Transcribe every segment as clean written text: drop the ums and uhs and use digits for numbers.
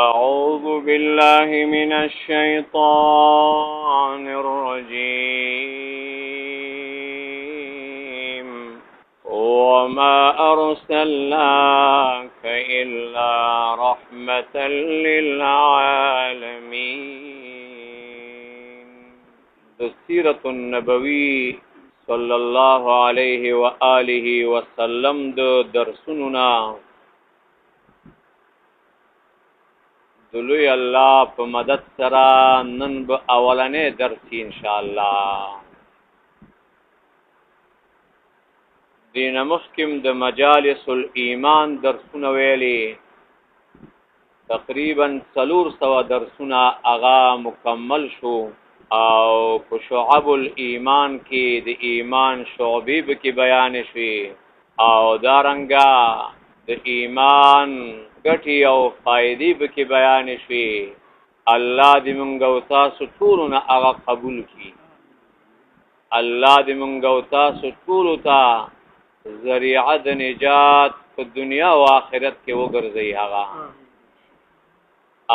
أعوذ بالله من الشيطان الرجيم وما أرسلناك إلا رحمة للعالمين. السيرة النبوي صلى الله عليه وآله وسلم درسنا دلوی الله په مدد سره نن به اولنې درس ان شاء الله. دین مخکم د مجالس الایمان درسونه ویلي، تقریبا 400 درسونه اغا مکمل شو او په شعب الایمان کې د ایمان شعبې به کې بیان شوي او دارنګا د ایمان ګټي او فائدې به کې بیان شوي. الله دې مونږ او تاسو ټول نه هغه قبول کړي. الله دې مونږ او تاسو ټول ته ذریعہ د نجات په دنیا او آخرت کې وګرځي هغه.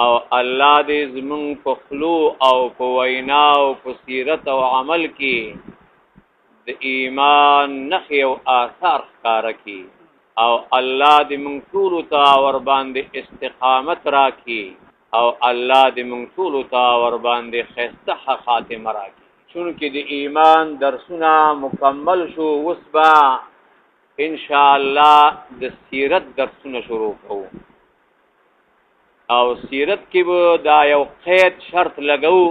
او الله دې زمونږ په خلو او په وینا او په سیرت او عمل کې د ایمان نخي او آثار ښکار کړي او الله دې مونږ ټول ته ور باندې استقامت راکړي او الله دې مونږ ټول ته ور باندې خسته خاتمه راکړي. چونکې د ایمان درسونه مکمل شو، وسبا ان شاء الله د سیرت درسونه شروع کوو او سیرت کې به دا یو قید شرط لګو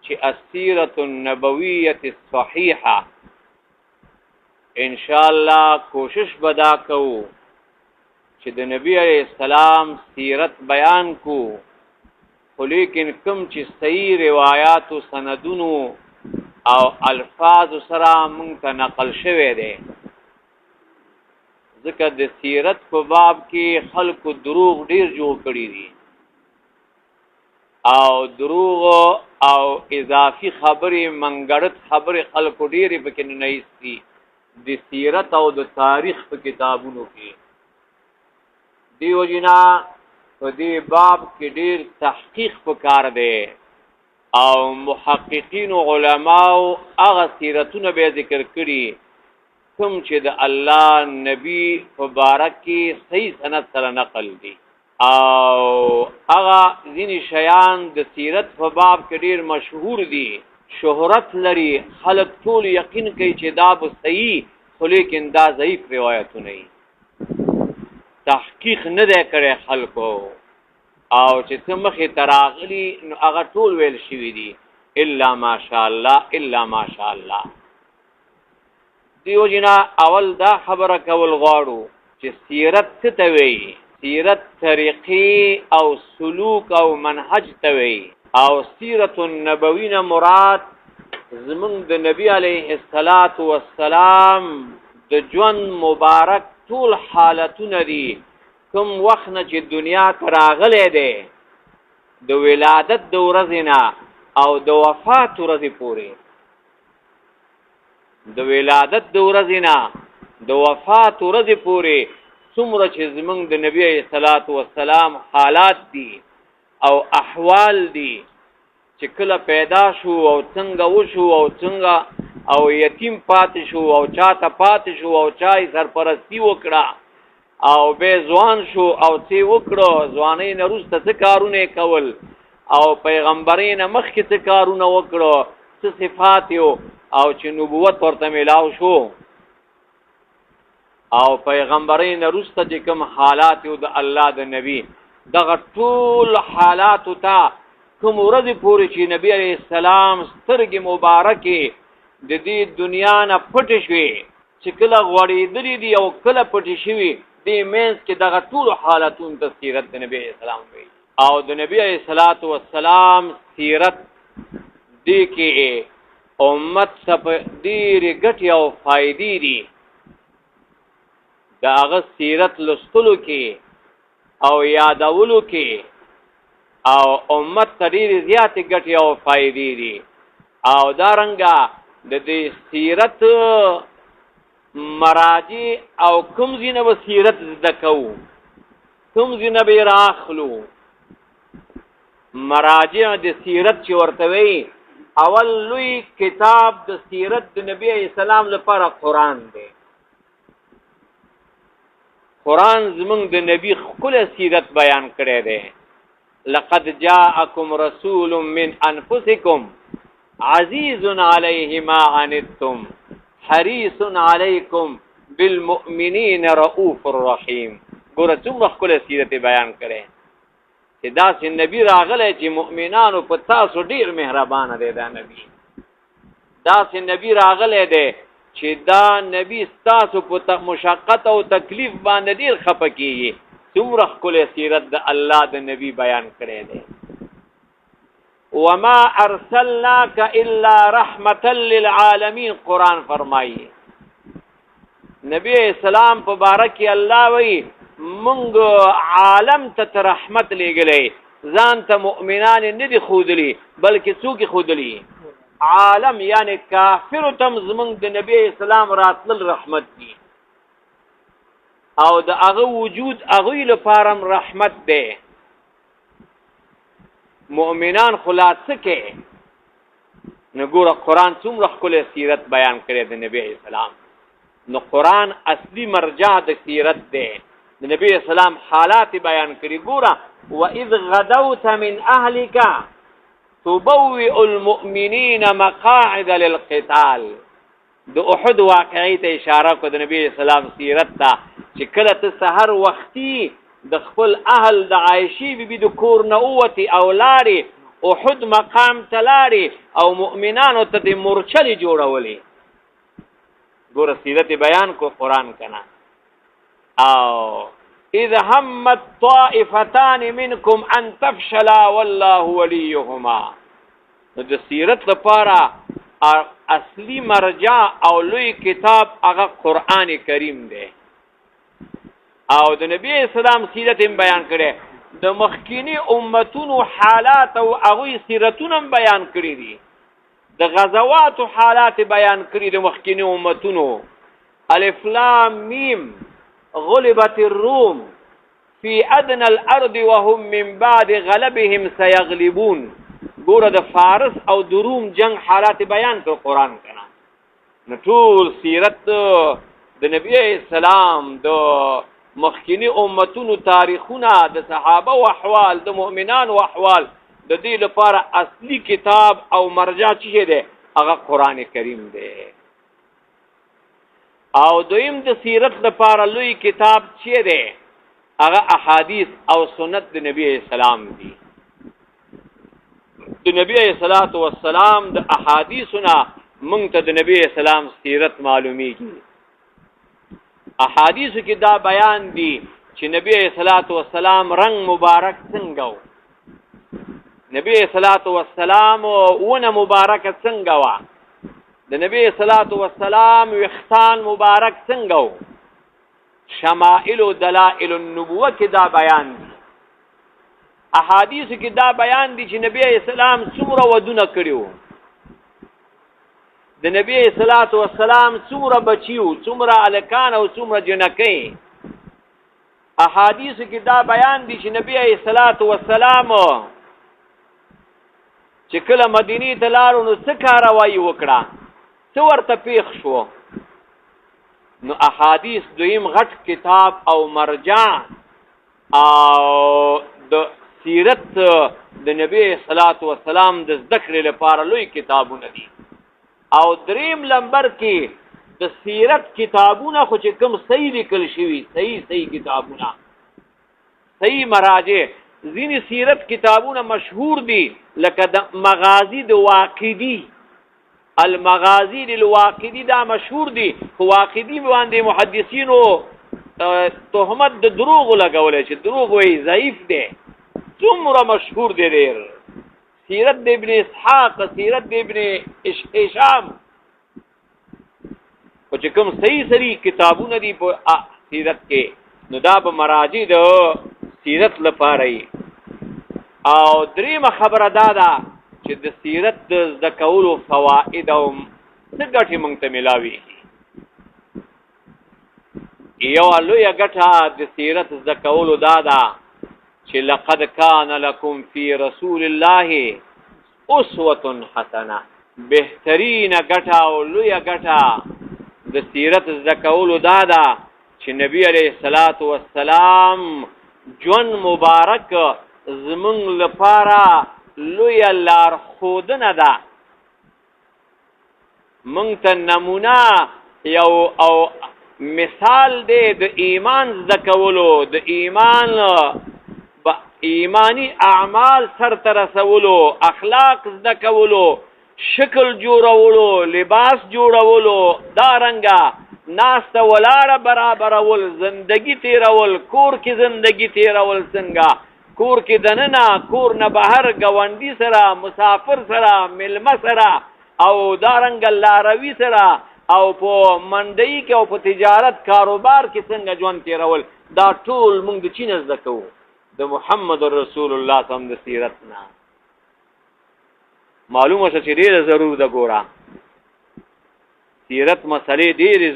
چې السیرة النبویة الصحیحه ان شاء الله کوشش بدا کو چې د نبی علیہ السلام سیرت بیان کو، خو لیکن کم چې صحیح روایات او سندونو او الفاظ سره مونږ ته نقل شوه دي. ځکه د سیرت په باب کې خلکو دروغ ډیر جوړ کړی دي او دروغ او اضافي خبرې منګړت خبرې خلکو ډیر پکې نه ایستي د سیرت او د تاریخ په کتابونو کې. دیو جنا په دې باب کې ډیر تحقیق وکړ دی او محققین او علماو هغه سیرتونه به ذکر کړي کوم چې د الله نبی مبارک کې صحیح سند سره نقل دي او هغه ځینې شیان د سیرت په باب کې ډیر مشهور دي، شهرت لري، خلق ټول یقین کوي چې دا به صحیح، خو لیکن دا ضعیف روایتونه دي، تحقیق نه دی کړی خلکو او چې څه مخې تراغلي نو هغه ټول ویل شوي دي الا ماشاء الله الا ماشاء الله. دیو جنا اول دا خبره کول غواړو چې سیرت څه ته وایي. سیرت طریقې او سلوک او منهج ته وایي او سیرت النبوی مراد زمونږ د نبی علیه السلام د ژوند مبارک ټول حالتونه دي، کوم وخت نه چې دنیا ته راغلی دی د ولادت د ورځې نه او د وفات ورځې پورې، د ولادت د ورځې نه د وفات ورځې پورې څومره چې زمونږ د نبی علیه السلام حالات دي او احوال دي چې کله پیدا شو او څنګه وشو او څنګه او یتیم پاتې شو او چاته پاتې شو او چای سرپرستی وکړه او به ځوان شو او څه وکړو، ځوانۍ نه وروسته څه کارونه کول او پیغمبرین مخکې څه کارونه وکړو، څه صفات یو او چې نبوت ورته ملاو شو او پیغمبرین وروسته چې کوم حالات یو د الله د نبی دغه ټول حالات ته کوم ورځې پورې چې نبی علیہ السلام سترګې مبارکې د دې دنیا نه پټې شوې چې کله غوړېدلې دي او کله پټې شوې دې مینس کې دغه ټول حالتون ته سیرت د نبی علیہ السلام وي او د نبی علیہ السلام سیرت دې کې امت سب ډېرې ګټې او فائدې دي. د هغه سیرت لوستلو کې او یادولو کې او امت ته ډېرې زیاتې ګټې او فائدې دي او دارنګه د دې سیرت مراجع او کوم ځینه به سیرت زده کوو، کوم ځینه به راخلو مراجع د سیرت چې ورته وی اول لوی کتاب د سیرت د نبی اسلام لپاره قرآن دی. قرآن زمونږ د نبی خپل سیرت بیان کړی دی. لقد جاءکم رسول من انفسکم عزیز علیه ما عنتم حریص علیکم بالمؤمنین رؤوف الرحیم. ګوره څومره خپل سیرت بیان کړی چې داسې نبی راغلی چې مؤمنانو په تاسو ډیر مهربانه دی. دا نبی داسې نبی راغلی دی چې دا نبی ستاسو په مشقت او تکلیف باندې ډیر خفه کیږي. څومره ښکلی سیرت د الله د نبی بیان کړی دی. وما ارسلناک الا رحمتا للعالمین قرآن فرمایي. نبی اسلام په باره کې الله وی مونږ عالم ته رحمت لېږلی، ځان ته مؤمنان نه دي ښودلي بلکې څوک یې ښودلي؟ عالم یعنی کافرو ته زمونږ د نبی اسلام راتلل رحمت دي او د هغه وجود هغوی لپاره رحمت دی. مؤمنان خلاصه کې نو ګوره قرآن څومره ښکلی سیرت بیان کړی د نبی اسلام. نو قرآن اصلي مرجع د سیرت دی. د نبی اسلام حالات بیان کړي. ګوره وَإِذْ غَدَوْتَ مِنْ أَهْلِكَ تُبَوِّئُ الْمُؤْمِنِينَ مَقَاعِدَ لِلْقِتَالِ. د احد واقعي ته اشاره کو د نبی اسلام سیرت ته چې کله ته سحر وختي د خپل اهل د عائشې بیبي د کور نه ووتې او لاړې احد مقام ته لاړې او مؤمنانو ته د مورچلې جوړولې. ګوره سیرت بیان کو قرآن کنه. او اذ همت طائفتان منکم ان تفشلا والله وليهما. نو د سیرت لپاره اصلي مرجع او لوی کتاب هغه قرآن کریم دی. او د نبی اسلام سیرت بیان کړي. د مخکینی امتونو حالات او هغوی سیرتونه بیان کړي دي. د غزواتو حالات بیان کړي د مخکینی امتونو. الف لام میم غلبت الروم فی ادنى الارض وهم من بعد غلبهم سيغلبون. ګوره د فارس او د روم جنگ حالات بیان کړ قرآن کنه. نو ټول سیرت د نبی اسلام د مخکینی امتونو تاریخونه د صحابه او احوال د مؤمنانو احوال د دې لپاره اصلي کتاب او مرجع چې دی هغه قرآن کریم دی. او دویم د سیرت لپاره لوی کتاب چې دی هغه احادیث او سنت د نبی اسلام دي. د نبی صلوات و سلام د احادیثنا مونږ ته د نبی اسلام سیرت معلومیږي. احادیث کې دا بیان دي چې نبی صلوات و سلام رنگ مبارک څنګه و، نبی صلوات و سلام ونه مبارک څنګه و، د نبی صلوات و سلام وختان مبارک څنګه و. شمائل و دلائل النبوه کې دا بیان دي. احادیث کې دا بیان دي چې نبی اسلام څومره ودونه کړیو، د نبی صلوات و سلام څومره بچیو، څومره الکان او څومره جنکې. احادیث کې دا بیان دي چې نبی صلوات و سلام چې کله مدینه ته لاړو نو څه کاروایی وکړه، څه ورته پیښ شو. نو احادیث دویم غټ کتاب او مرجع او د سیرت د نبی صلوات و سلام د ذکر لپاره لوی کتابونه دي. او دریم لمبر کې د سیرت کتابونه خو چې کوم صحیح لیکل شوي صحیح کتابونه صحیح مراجع. ځینې سیرت کتابونه مشهور دي لکه د مغازی د واقدی، المغازی للواقدی دا مشهور دي. خو واقدی باندې محدثینو تهمت د دروغ لګولې چې دروغ وایي ضعیف دی. څومره مشهور دی ډېر. سیرت د ابن اسحاق، سیرت د ابن هشام، خو چې کوم صحیح کتابونه دي په سیرت کې نو دا به مراجع د سیرت لپاره وي. او دریمه خبره دا ده چې د سیرت د زده کولو فواید او څه ګټې موږ ته میلاویږي. یو لویه ګټه د سیرت زده کولو دا ده چې لقد کان لکم فی رسول الله اسوه حسنه، بهترینه ګټه او لویه ګټه د سیرت زده کولو دا ده چې نبی علیه الصلاة والسلام ژوند مبارک زمونږ لپاره لویه لارښودنه ده، مونږ ته نمونه یو او مثال دی د ایمان زده کولو، د ایمانی اعمال سرته رسولو، اخلاق زده کولو، شکل جوړولو، لباس جوړولو، دارنګه ناسته ولاړه برابرول، زندگی تیرول، کور کې زندگی تیرول، څنګه کور کې دننه کور نه بهر ګاونډي سره، مسافر سره، ملمه سره او دارنګه لاروي سره او په منډۍ کې او په تجارت کاروبار کې څنګه ژوند تیرول، دا ټول موږ د چی نه زده کوو؟ د محمد رسول الله صلی الله علیه وسلم د سیرت نه. معلومه شو چې ډېره ضرور ده. ګوره سیرت مسلې ډېرې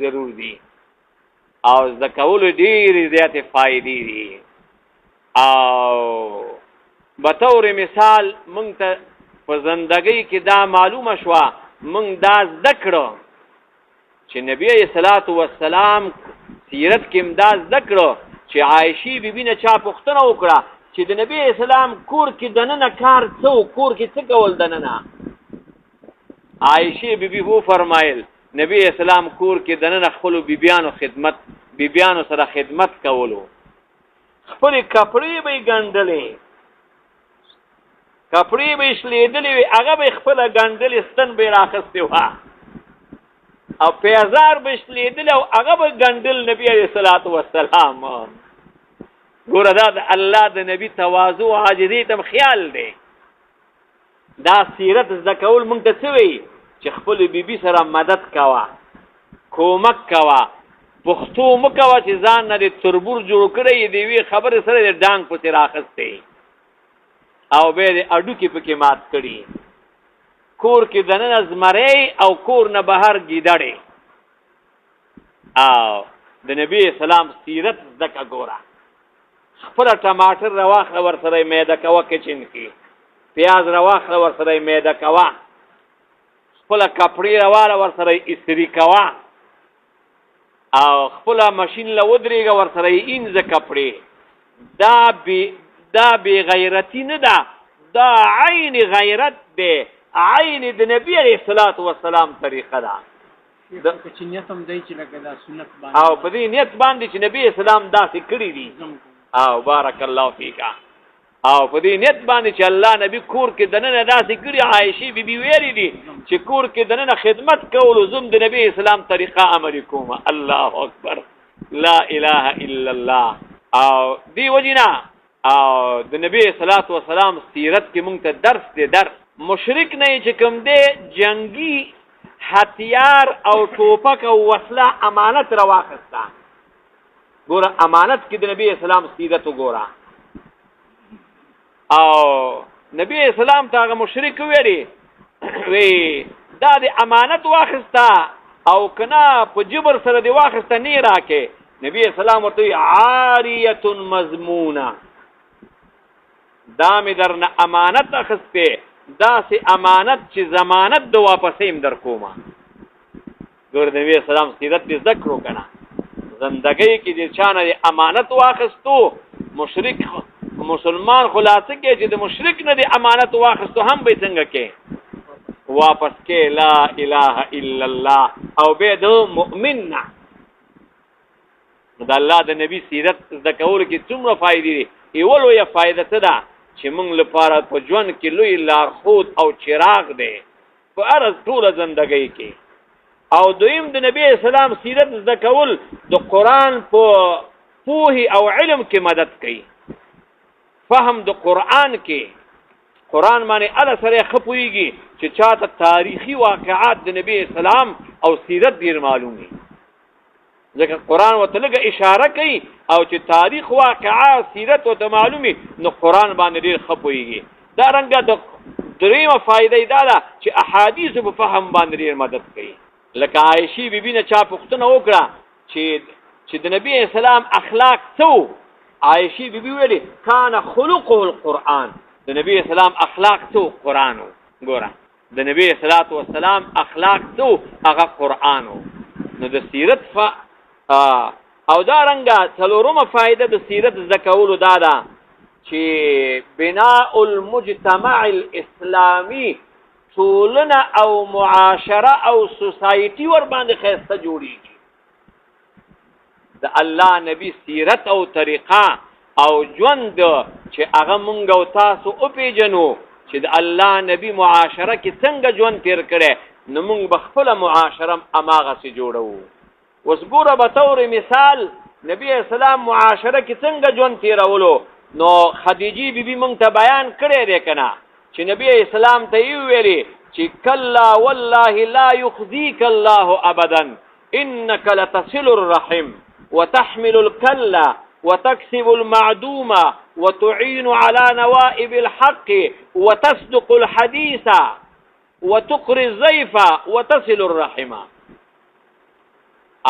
ضرور دي او زده کولو ډېرې زیاتې فایدې دي. او بطور مثال موږ ته په زندګۍ کې دا معلومه شوه، موږ دا زده کړو چې نبی صلوات والسلام سیرت کې دا زده کړو چې عایشې بیبي نه چا پوښتنه وکړه چې د نبی اسلام کور کې دننه کار څه، کور کې څه کول دننه؟ عایشې بیبي وو فرمایل نبی اسلام کور کې دننه خپلو بیبیانو سره خدمت کولو، خپلې کپړې به یې ګنډلې، کپړې به یې شلېدلې وې، هغه به یې خپله ګنډلې، ستن به یې راخستې وه او پیزار به یې شلېدلې او هغه به ګنډل نبي علیه الصلاة والسلام. ګوره دا د الله د نبي تواضع او عاجزۍ ته خیال دی. دا سیرت زده کول موږ ته څه وایي چې خپلې بیبي سره مدد کوه، کومک کوه، پښتو مه کوه چې ځان نه دې تربور جوړ کړی د یوې خبرې سره دې ډانګ پسې راخستی او بیا دې اډوکې پکې مات کړي، کور کې دننه زمری او کور نه بهر ګیدړې. او د نبی اسلام سیرت زده که. ګوره خپله ټماټر راواخله ورسره یې میده کوه کچن کې، پیاز راواخله ورسره یې میده کوه، خپله کپړې راواله ورسره یې استري کوه او خپله ماشین له ودرېږه ورسره یې اینځه کپړې. دا بې غیرتي نه ده، دا عین غیرت دی، عین د نبی علیه الصلاة والسلام طریقه ده. او په دې نیت باندې چې نبی اسلام داسې کړي دي. او بارک الله فیکا. او په دې نیت باندې چې الله نبی کور کې دننه داسې کړي، عایشې بیبي ویلي دي چې کور کې دننه خدمت کولو زم د نبی اسلام طریقه عملي کوم. الله اکبر، لا اله الا الله. او دی وجینا او د نبی صلوات و سلام سیرت کې مونږ ته درس دی. درس مشرک نه چې کوم دی جنگي هتیار او ټوپک او وسله امانت راواخسته. ګوره امانت کې د نبی اسلام سیرت وګوره. او نبی اسلام ته هغه مشرک ویلي وی دا د امانت واخسته او کنا په جبر سره دی واخسته نه راکې. نبی اسلام ورته عاریه مضمونه، دا می درنه امانت اخسته، دا سي امانت چې ضمانت د واپسیم در کومه. ګور نبی اسلام سیرت دې ذکر وکړه. زندګۍ کې چې چانه امانت واخستو، مشرک مسلمان خلاصه کې چې د مشرک نه د امانت واخستو هم به څنګه کې واپس کې لا اله الا الله او به د مؤمن نه. د الله د نبی سیرت د کول کې څومره فائدې دي. ایولو یا فائدہ څه ده چې موږ لپاره په ژوند کې لوی لارښود او چراغ دی په هر ټوله زندګۍ کې. او دویم د نبی اسلام سیرت د کول د قرآن په پوهې او علم کې مدد کوي. فهم د قرآن کې قرآن باندې الله سره خپويږي چې چاته تاریخي واقعات د نبی اسلام او سیرت ډیر معلومي. ځکه قرآن وته لږه اشاره کوي او چې تاریخ واقعات سیرت وته معلومي نو قرآن باندې ډیر خپويږي. دا رنګه د دریمه فائدې دا ده چې احادیث په فهم باندې ډیر مدد کوي. لکه عائشې بیبي نه چا پوښتنه وکړه چې د نبی اسلام اخلاق څو عائشہ بی بی ویلي کان خلقه القرآن، د نبی اسلام اخلاق تو قرآن ګوره، د نبی صلوات و سلام اخلاق تو هغه قرآن. نو د سیرت او دا رنګه څلورمه فائدہ د سیرت زکولو دا ده چې بناء المجتمع الاسلامی، ټولنه او معاشره او سوسایټي ور باندې خسته جوړیږي. د الله نبی سیرت او طریقه او ژوند چې هغه مونږ او تاسو او پیژنو چې د الله نبی معاشره کې څنګه ژوند تیر کړي، نو مونږ بخپله معاشره اماغه سي جوړو. اوس ګوره به طور مثال نبی اسلام معاشره کې څنګه ژوند تیرولو، نو خدیجه بیبي مونږ ته بیان کړی دی که نه چې نبی اسلام ته یې ویلي چې کلا والله لا يخزيك الله ابدا انك لتصل الرحم وتحمل الكلا وتكسب المعدوم وتعين على نوائب الحق وتصدق الحديث وتقري الضيف وتصل الرحم.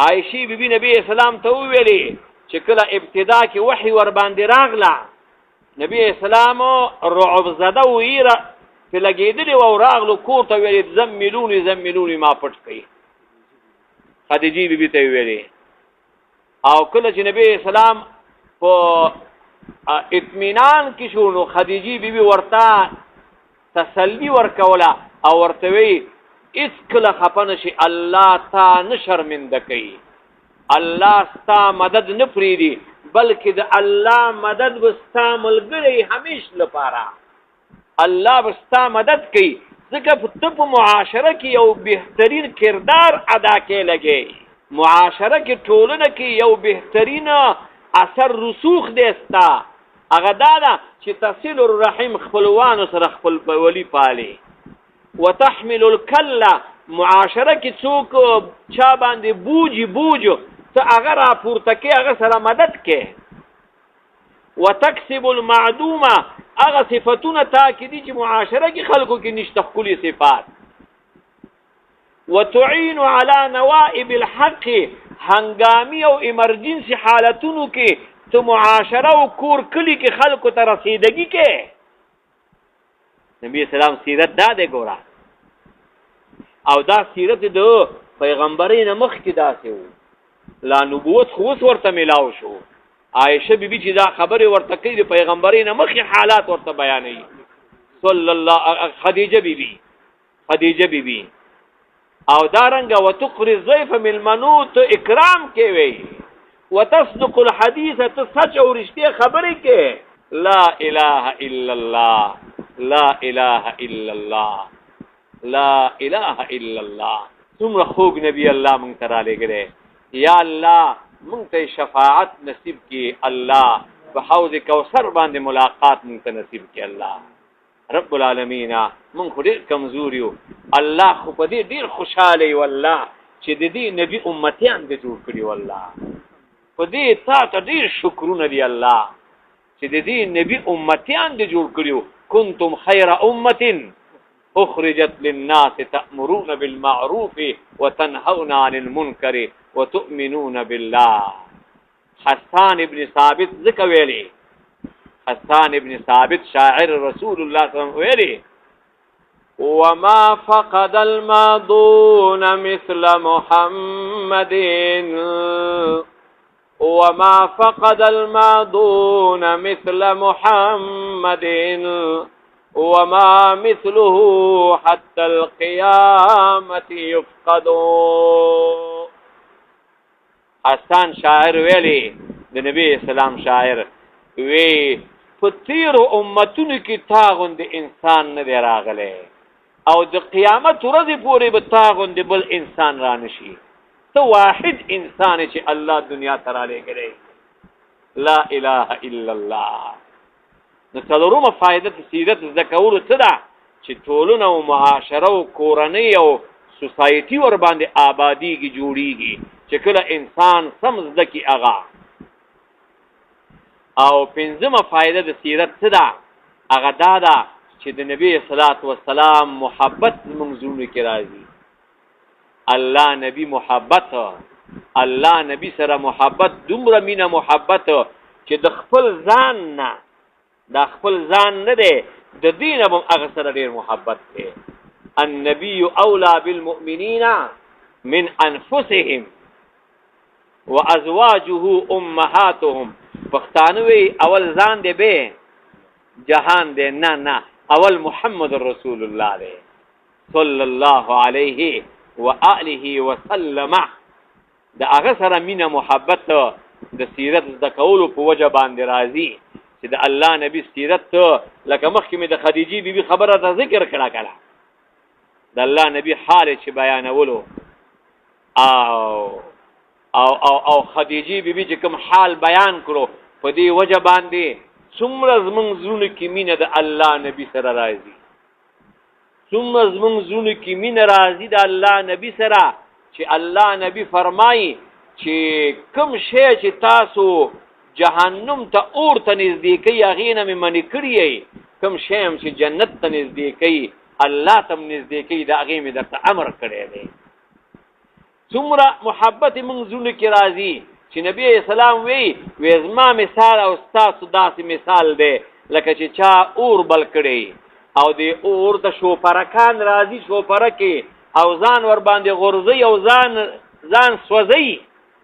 عائشہ بی بی نبی اسلام ته ویلي چې کله ابتدا کې وحی ور باندې راغله، نبی اسلام رعب زده ویره په لګېدلی و او راغلو کور ته ویلي زملونی زملونی ما پټ کړي. خدیجه بی بی ته ویلي او کله چې نبی اسلام په اطمینان کې شو، نو خدیجه بی بی ورته تسلی ورکوله او ورته وی اس کله خپنه شي الله تا نه شرمنده کوي، الله ستا مدد نه پریدي، بلکې د الله مدد وستا ملګری همیش لپاره الله وستا مدد کوي. ځکه ته په معاشره کې یو بهترین کردار ادا کې لګي، معاشره کې ټولنه کې یو بهترین اثر رسوخ دیستا، هغه دا ده چې تصل الرحم خپلوانو سره خپل ولی پالي. وتحمل الكلا معاشره کې څوک چا باندې بوج ته هغه را پورته کې هغه سره مدد کې. وتكسب المعدوم هغه صفتونه تاکیدي چې معاشره کې خلکو کې نشته خپل صفات. وتعين على نوائب الحق هنګامي او ایمرجنسي حالتونو کې ته معاشره او کور کلی کې خلکو ته رسیدګي کې. نبی اسلام سیرت دا دی ګوره، او دا سیرت د پیغمبرین مخکې داسې و، لا نبوت خو اوس ورته میلاو شو. عائشه بیبي چې دا خبرې ورته کوي د پیغمبرین مخکې حالات ورته بیانوي. صلی الله خدیجه بیبي او دارنګه وتقري الضيف ملمنوت اکرام کې وي، وتصدق الحديث ته سچ او رښتیا خبرې کې. لا اله الا الله لا اله الا الله لا اله الا الله. څومره خوږ نبی الله مونږ ته را لېږلی. یا الله مونږ ته شفاعت نصیب کړي، الله په حوض کوثر باندې ملاقات مونږ ته نصیب کړي. الله رب العالمین مونږ خو ډېر کمزور یو، الله خو په دې ډېر خوشحاله یو الله چې د دې نبي امتیان دې جوړ کړي. والله په دې تا ته ډېر شکرونه دي الله چې د دې نبي امتیان دې جوړ کړي. کنتم خیر امة اخرجت للناس تأمرون بالمعروف وتنهون عن المنكر وتؤمنون بالله. حسان ابن ثابت ذکر ویلی، حسان ابن ثابت شاعر رسول الله صلی الله علیه وسلم ویلی وما فقد الماضون مثل محمد وما فقد الماضون مثل محمد وما مثله حتى القيامة يفقد. حسان شاعر ویلی د نبی اسلام شاعر وی په تیرو امتونو کې تا غوندې انسان نه دی راغلی او د قیامت ورځې پورې به تا غوندې بل انسان را نشي. ته واحد انسان چې الله دنیا ته رالیږلی. لا اله الا الله. نو څلورمه فایده د سیرت زده کولو څه ده چې ټولنه او معاشره او کورنۍ او سوسایټي ور باندې آبادیږي جوړیږي چې کله انسان سم زده کړي هغه. او پنځمه فایده د سیرت څه ده هغه دا ده چې د نبی صلوات و سلام محبت زموږ زړونو کې راځي. الله نبی محبت، الله نبی سره محبت، دومره مینه محبت چې د خپل ځان نه دا خپل ځان نه دی د دین هم هغه سره ډېر محبت دی النبي اولا بالمؤمنین من انفسهم وازواجه امهاتهم پښتانه وی اول ځان دی به جهان دی نه اول محمد رسول الله دی صلی الله علیه و آله وسلم د هغه سره مینه محبت د سیرت د کولو په وجه باندې راځي چې د الله نبی سیرت لکه مخکې مې د خدیجې بیبي خبره ته ذکر کړه د الله نبی حال چې بیانولو او خدیجې بیبي چې کوم حال بیان کړو په دې وجه باندې څومره زمونږ زړونو کې مینه د الله نبی سره راځي څومره زمونږ زړونو کې مینه راځي د الله نبی سره چې الله نبی فرمایي چې کوم شی چې تاسو جهنم ته اور ته نږدې کوي هغې نه مې منې کړي کوم شی هم چې جنت ته نږدې کوي الله ته هم نږدې کوي د هغې مې درته امر کړی دی څومره محبت موږ زړونو کې راځي چې نبی اسلام وی زما مثال او ستاسو داسې مثال دی لکه چې چا اور بل کړی او د اور د شوپرکان راځي شوپرکې او ځان ور باندې غورځي او ځان سوځي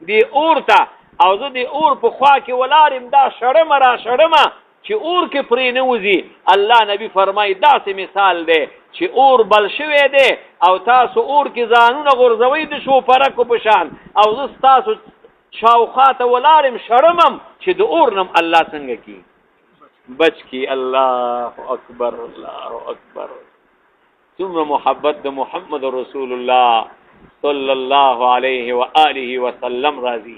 دی اور ته او زه د اور په خوا کې ولارم دا شړمه را شړمه چې اور کې پرې نه وځي الله نبی فرمایي داسې مثال دی چې اور بل شوی دی او تاسو اور کې ځانونه غورځوئ د شوپرکو په شان او زه ستاسو شاوخوا ته ولارم شړمم چې د اور نم الله څنګه کی بچ کی الله اکبر الله اکبر څومره محبت د محمد رسول الله صلی الله علیه و آله وسلم راضی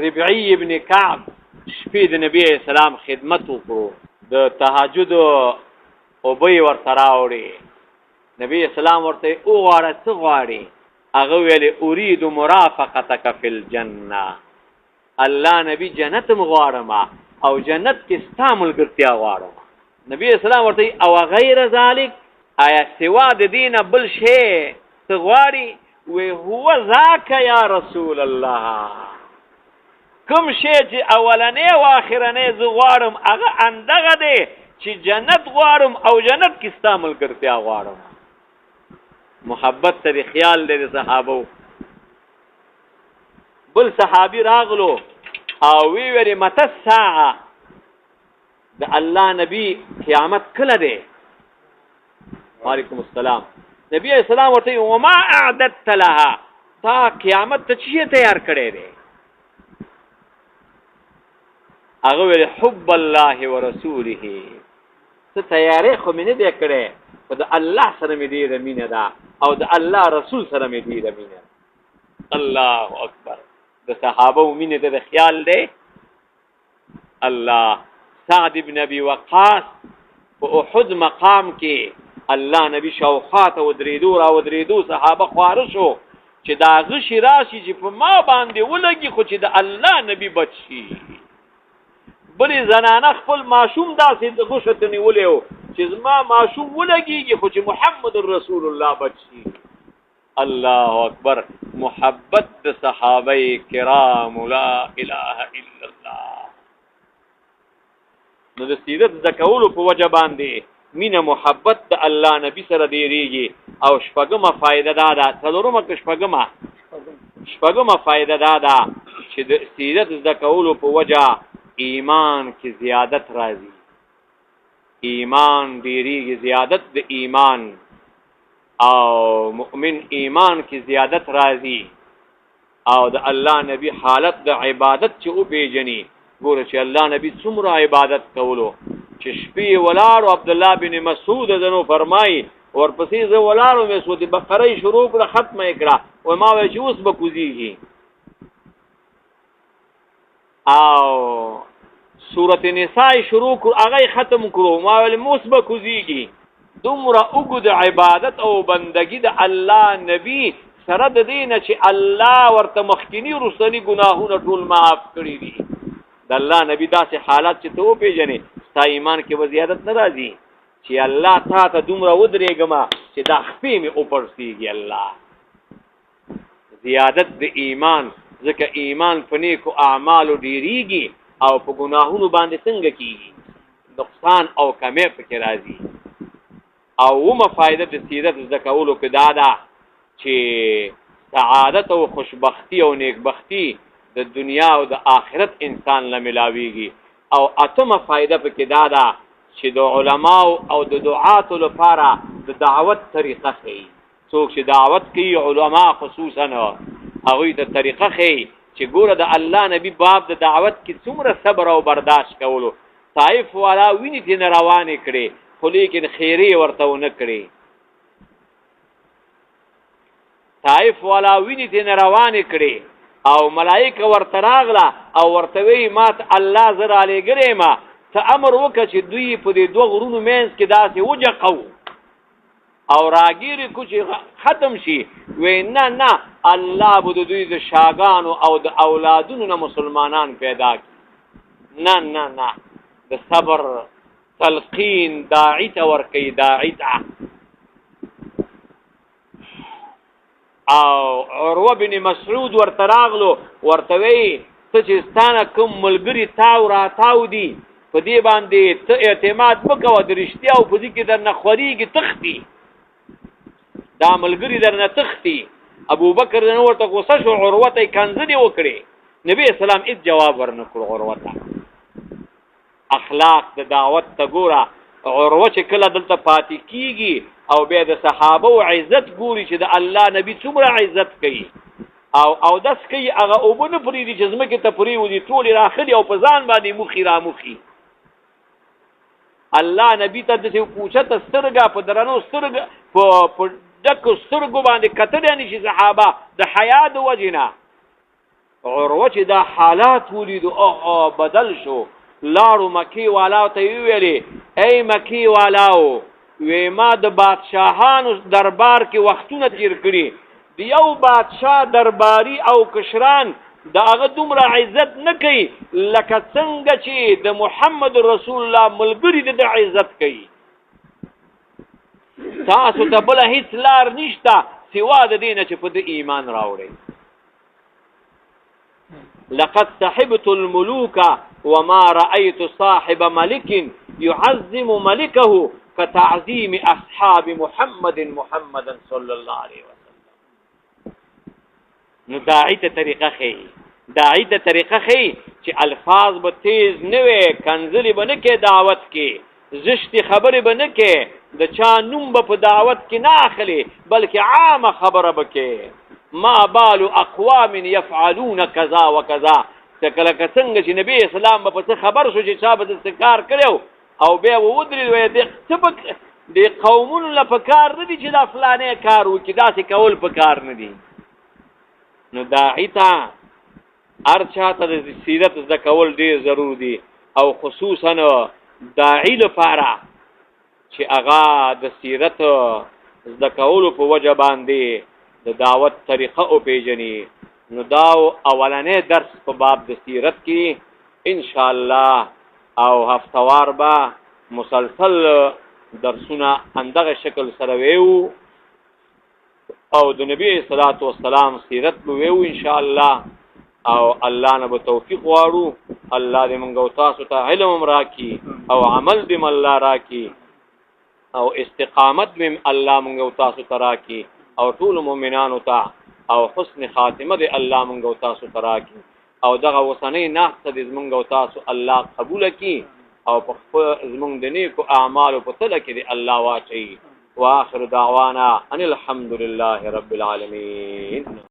ربعی ابن کعب شپې د نبی اسلام خدمت وکړو د تهجد او بې ورته راوړي نبی اسلام ورته وغواړه څه غواړي هغه ویلې اريد مرافقتك فی الجنه الله نبی جنت مغواړم او جنت کې ستا ملګرتیا غواړم نبی اسلام ورته او غیر ذلک آیا سوا د دین بل شی څه غواړي وی هو ذاک یا رسول الله کوم شی چې اولنې او اخرنې زه غواړم هغه اندغه دی چې جنت غواړم او جنت کې ستا ملګرتیا غواړم محبت ته خیال دی د صحابو بل صحابي راغلو او وی وری مت الساعه د الله نبی قیامت کله دی وعلیکم السلام نبی اسلام ورته وما اعددت لها تا قیامت ته چی تیار کړی دی هغه ویل حب الله ورسوله ته تیارې خو مې نه دی کړی او د الله سره مې ډېره مینه ده او د الله رسول سره مې ډېره مینه الله اکبر د صحابه مینه ته د خیال دی الله سعد بن ابي وقاص په احد مقام کې الله نبی شوخات او درېدو صحابه خواره شو چې دا غشي راشي چې په ما باندې ولګي خو چې د الله نبی بچي بلې زنانه خپل معشوم داسې د غشو ته نیولې و چې زما معشوم ولګيږي خو چې محمد رسول الله بچي الله اکبر محبت د صحابه کرام لا اله الا الله نو د سیرت ذکرولو په وجه باندې مینه محبت د الله نبی سره ډیریږي او شپږمه فائدہ دا ده څلورمه کې شپږمه فائدہ دا ده چې د سیرت ذکرولو په وجه ایمان کې زیادت راځي ایمان ډیریږي زیادت د ایمان او مؤمن ایمان کې زیادت راځي او د الله نبی حالت د عبادت چې او پیژني ګوره چې الله نبی څومره عبادت کولو چې شپې ولارو عبد الله بن مسعود دنو فرمای ورپسې زه ولارو مې سورۃ بقره شروع کړه ختمه کړه او ما وی چې اوس به کوزيږي او سورۃ النساء شروع کړه هغه ختم کړو ما وی اوس به کوزيږي دومره وګد عبادت او بندگی د الله نبی سره د دینه چې الله ورته مخکینی رسنی ګناهونه ټول معاف کړی دي د الله نبی داسې حالات چې ته وپېژنې ستا ایمان کې به زیادت نه راځي چې الله تا ته دومره ودرېږم چې دا خپې مې وپړسېږي الله زیادت د ایمان ځکه ایمان په نیکو اعمالو ډېرېږي او په ګناهونو باندې څنګه کیږي نقصان او کمی پکې راځي او ومه فائدہ د سیرت زده کولو کې دا ده چې سعادت او خوشبختی او نیکبختی د دنیا او د آخرت انسان له ملاويږي او اتمه فائدہ پکې دا ده چې د علماو او د دعاتو لپاره د دعوت طریقه ښيي څوک چې دعوت کوي علما خصوصا هغوی ته طریقه ښيي چې ګوره د الله نبی باب د دعوت کې څومره صبر او برداشت کولو طائف والا ویني دې روانې کړي خو لیکن خیری ورته ونه کړي طائف والا ویني دې روانې کړي او ملائکه ورته راغله او ورته وی مات الله زر علی ګریما ته امر وکړه چې دوی په دې دوه غرونو مینس کې داسې وجقو او راګيري کو چې ختم شي وینا نه الله به دوی د شاګانو او د اولادونو نه مسلمانان پیدا کړي نه نه نه د صبر تلقین داعی ته ورکی داعی ته او عروه بن مسعود ورته راغلو ورته وی ته چې ستانه کوم ملګری تاو را تاو دی په دې باندې ته اعتماد وکوه د رښتیا او په دې کې در نه خوريږي تختی دا ملګری در نه تختی ابو بکر نن ورته غوسه شو عروه ته کنځلې وکړي نبی اسلام هیڅ جواب ورنکړ عروه ته اخلاق د دعوت ته ګوره عروه چې کله دلته پاتې کیږي او بیا د صحابه او عزت ګوري چې د الله نبی څومره عزت کوي او داس کوي هغه وبونه پرې دي چې زمکه ته پرې ودي ټول راخلي او په ځان باندې مخې را مخې الله نبی ته د پوښتنه سترګه په درنو سترګه په دک سترګو باندې کتل نه شي صحابه د حیا د وجنه عروه چې دا حالات ولید او بدل شو لاړو مکی والا ته ویلي ای مکی والاو وې ما د بادشاهانو دربار کې وختونه تیر کړی دی یو بادشاہ درباری او کشران دا هغه دومره عزت نه کوي لکه څنګه چې د محمد رسول الله ملګری د عزت کوي تاسو ته بل هیڅ لار نشته سوا د دینه چې په ایمان راوړي لقد صحبت الملوك وما رأيت صاحب ملك يعظم ملكه كتعظيم اصحاب محمد صلى الله عليه وسلم نو داعی ته طریقه خي چې الفاظ به تیز نه وي کنځلي به نه کې دعوت کې زشتي خبرې به نه کې د چا نوم به په دعوت کې نه اخلي بلکې عامه خبره به کې ما بال اقوام يفعلون كذا وكذا تکله څنګه چې نبی اسلام په څه خبر شو چې چا به ذکر کړو او بیا ودرې وې د قومونو له پکار نه دي چې دا فلانه کار وکړي دا څه کول پکار نه دي نو داعی ته ارچا ته د سیرت زده کول ډیر ضرور دي او خصوصا داعی لپاره چې هغه د سیرت زده کولو په وجه باندې د دعوت طریقه او پیژني نو دا اولنې درس په باب د سیرت کې ان شاء الله او هفتوار با مسلسل درسونه اندغه شکل سره ویو او د نبی صلوات و سلام سیرت ویو ان شاء الله او الله نه به توفیق واړو الله دې موږ او تاسو ته علم راکړي او عمل دې الله راکړي او استقامت دې الله موږ او تاسو ته راکړي او ټول مؤمنانو ته او حسن خاتمه دې الله موږ او تاسو ته راکړي او دغه وسنۍ ناحته دې موږ او تاسو الله قبول کړي او په زمونږ د نیکو اعمالو په تله کې دې الله واچي واخر دعوانا ان الحمد لله رب العالمين